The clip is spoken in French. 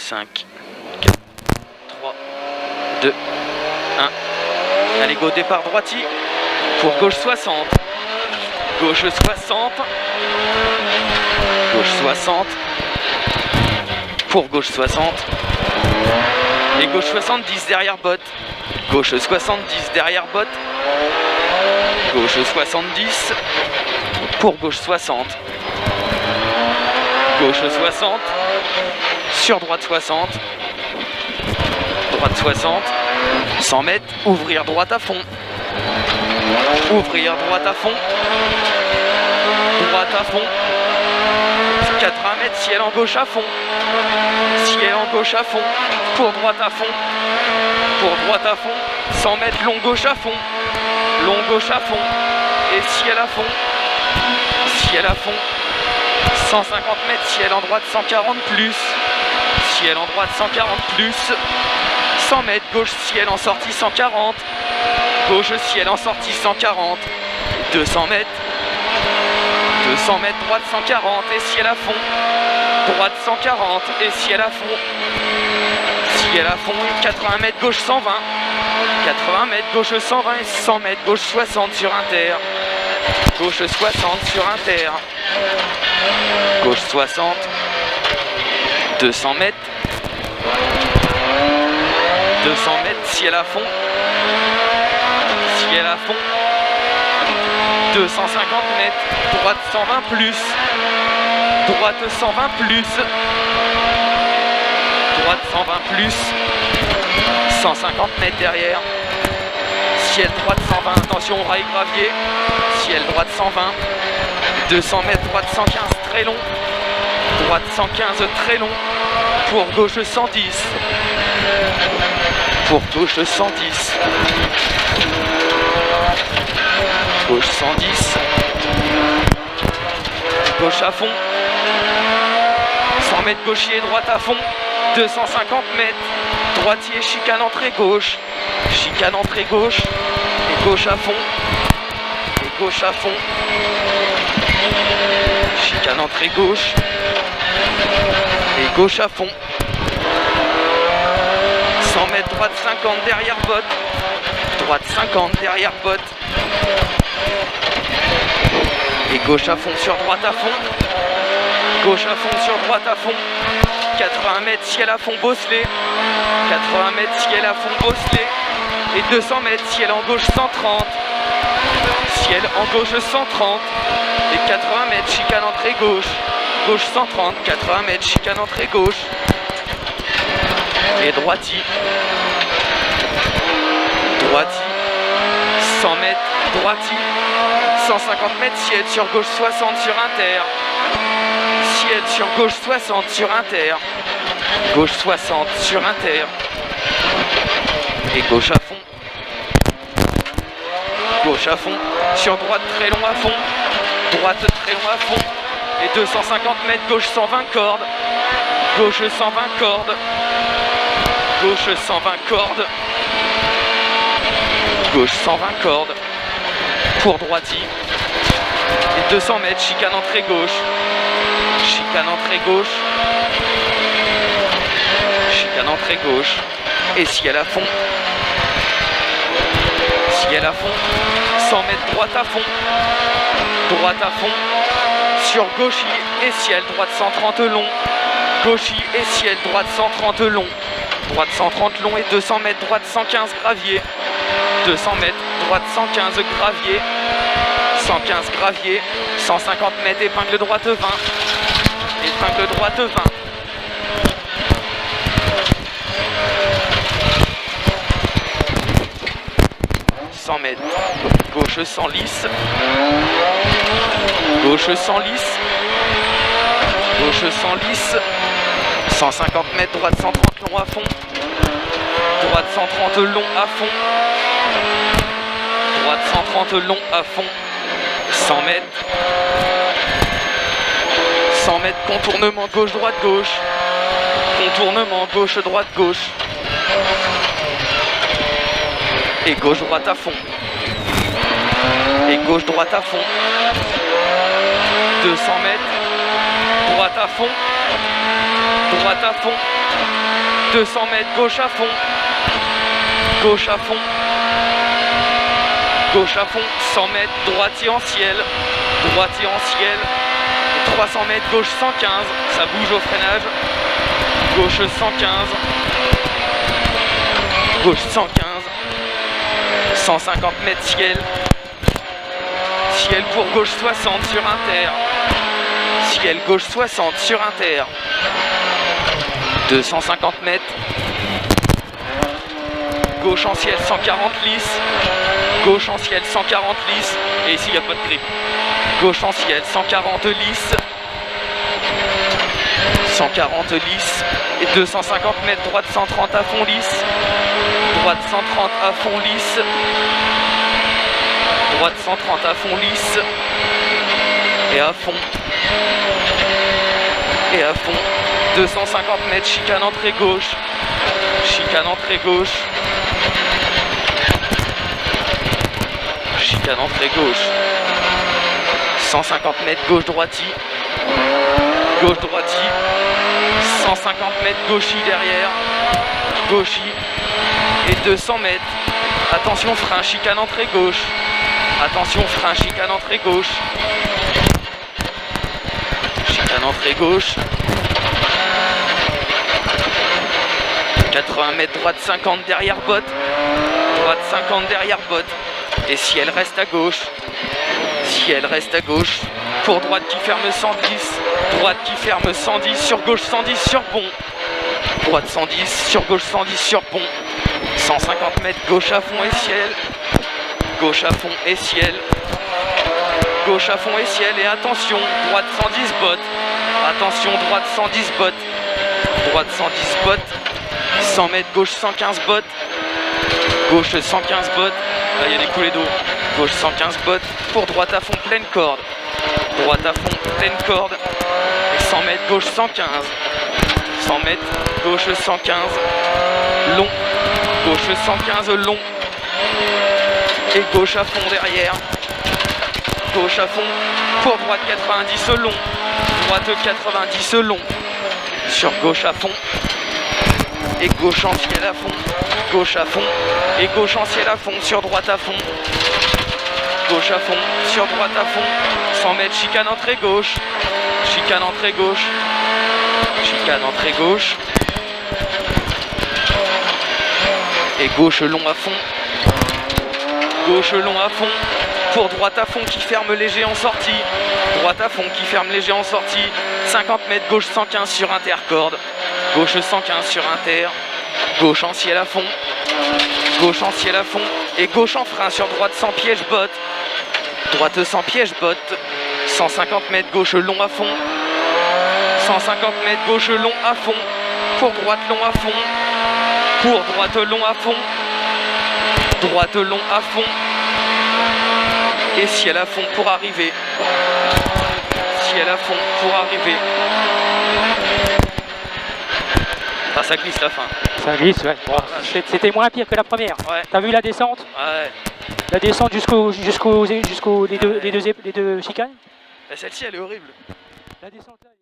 5, 4, 3, 2, 1. Allez, go, départ droitier. Pour gauche 60. Gauche 60. Gauche 60. Pour gauche 60. Et gauche 70 derrière botte. Gauche 70 derrière botte. Gauche 70. Pour gauche 60. Gauche 60. Sur droite 60. Droite 60. 100 mètres. Ouvrir droite à fond. Ouvrir droite à fond. Droite à fond. 80 mètres. Ciel en gauche à fond. Ciel en gauche à fond. Pour droite à fond. Pour droite à fond. 100 mètres. Long gauche à fond. Long gauche à fond. Et ciel à fond. Ciel à fond. 150 mètres. Ciel en droite 140 plus. Ciel en droite 140 plus. 100 mètres. Gauche ciel en sortie 140. Gauche ciel en sortie 140. 200 mètres. 200 mètres. Droite 140. Et ciel à fond. Droite 140. Et ciel à fond. Ciel à fond. 80 mètres. Gauche 120. 80 mètres. Gauche 120. Et 100 mètres. Gauche 60 sur inter. Gauche 60 sur inter. Gauche 60. 200 mètres. 200 mètres. Ciel à fond. Ciel à fond. 250 mètres. Droite 120 plus. Droite 120 plus. Droite 120 plus. 150 mètres derrière. Ciel droite 120. Attention, rail gravier. Ciel droite 120. 200 mètres. Droite 115. Très long. Droite 115. Très long. Pour gauche 110. Pour gauche 110. Gauche 110. Gauche à fond. 100 mètres gauchier, droite à fond. 250 mètres. Droitier, chicane entrée gauche. Chicane entrée gauche. Et gauche à fond. Et gauche à fond. Chicane entrée gauche. Et gauche à fond. 100 mètres, droite 50 derrière botte. Droite 50 derrière botte. Et gauche à fond sur droite à fond. Gauche à fond sur droite à fond. 80 mètres, ciel à fond bosselé. 80 mètres, ciel à fond bosselé. Et 200 mètres, ciel en gauche 130. Ciel en gauche 130. Et 80 mètres, chicane entrée gauche. Gauche 130, 80 mètres, chicane entrée gauche. Et droitier. Droitier. 100 mètres, droitier. 150 mètres, ciel sur gauche 60 sur inter. Ciel sur gauche 60 sur inter. Gauche 60 sur inter. Et gauche à fond. Gauche à fond. Sur droite très long à fond. Droite très long à fond. Et 250 mètres, gauche 120 cordes. Gauche 120 cordes. Gauche 120 cordes. Gauche 120 cordes. Pour droitier. Et 200 mètres, chicane entrée gauche. Chicane entrée gauche. Chicane entrée gauche. Et ciel à fond. Ciel à fond. 100 mètres, droite à fond. Droite à fond. Sur gauchis et ciel, droite 130 long. Gauchis et ciel, droite 130 long. Droite 130 long et 200 mètres, droite 115 gravier. 200 mètres, droite 115 gravier. 115 gravier. 150 mètres, épingle droite 20. Épingle droite 20. Mètres. Gauche 100 lisse. Gauche 100 lisse. Gauche 100 lisse. 150 mètres, droite 130 long à fond. Droite 130 long à fond. Droite 130 long à fond. 100 mètres. 100 mètres, contournement gauche, droite, gauche. Contournement gauche, droite, gauche. Et gauche droite à fond. Et gauche droite à fond. 200 mètres. Droite à fond. droite à fond, 200 mètres, gauche à fond, gauche à fond, gauche à fond, 100 mètres, droitier en ciel, droitier en ciel, et 300 mètres, gauche 115, ça bouge au freinage, gauche 115, gauche 115, 150 mètres ciel, ciel pour gauche 60 sur inter, ciel gauche 60 sur inter, 250 mètres, gauche en ciel 140 lisse, gauche en ciel 140 lisse, et ici il n'y a pas de grip, gauche en ciel 140 lisse, 140 lisse, et 250 mètres, droite 130 à fond lisse, droite 130 à fond lisse, droite 130 à fond lisse, et à fond, 250 mètres, chicane entrée gauche, chicane entrée gauche, chicane entrée gauche, 150 mètres, gauche droitie, gauche droitie, 150 mètres, gauchis derrière, gauchis, et 200 mètres, attention frein, chicane entrée gauche, attention frein, chicane entrée gauche, chicane entrée gauche, 80 mètres, droite 50 derrière botte, droite 50 derrière botte, et si elle reste à gauche, si elle reste à gauche, pour droite qui ferme 110, droite qui ferme 110, sur gauche 110 sur pont, droite 110, sur gauche 110 sur pont, 150 mètres, gauche à fond et ciel, gauche à fond et ciel, gauche à fond et ciel, et attention, droite 110 bottes, attention, droite 110 bottes, droite 110 bottes, 100 mètres, gauche 115 bottes, gauche 115 bottes, là il y a des coulées d'eau, gauche 115 bottes, pour droite à fond pleine corde, droite à fond pleine corde, et 100 mètres, gauche 115, 100 mètres, gauche 115, long, gauche 115 long, et gauche à fond derrière, gauche à fond, pour droite 90 long, droite 90 long, sur gauche à fond, et gauche en ciel à fond, gauche à fond, et gauche en ciel à fond, sur droite à fond, gauche à fond, sur droite à fond, 100 mètres, chicane entrée gauche, chicane entrée gauche, chicane entrée gauche, et gauche long à fond, gauche long à fond, pour droite à fond qui ferme léger en sortie, droite à fond qui ferme léger en sortie, 50 mètres, gauche 115 sur intercorde, gauche 115 sur inter, gauche en ciel à fond, gauche en ciel à fond, et gauche en frein sur droite sans piège botte, droite sans piège botte, 150 mètres, gauche long à fond, 150 mètres, gauche long à fond, pour droite long à fond, pour droite long à fond, droite long à fond, et ciel à fond pour arriver, ciel à fond pour arriver. Ah, ça glisse la fin. Ça glisse, ouais. Bon, c'était moins pire que la première. Ouais. T'as vu la descente? Ouais. La descente jusqu'aux les deux chicanes? Celle-ci elle est horrible. La descente là.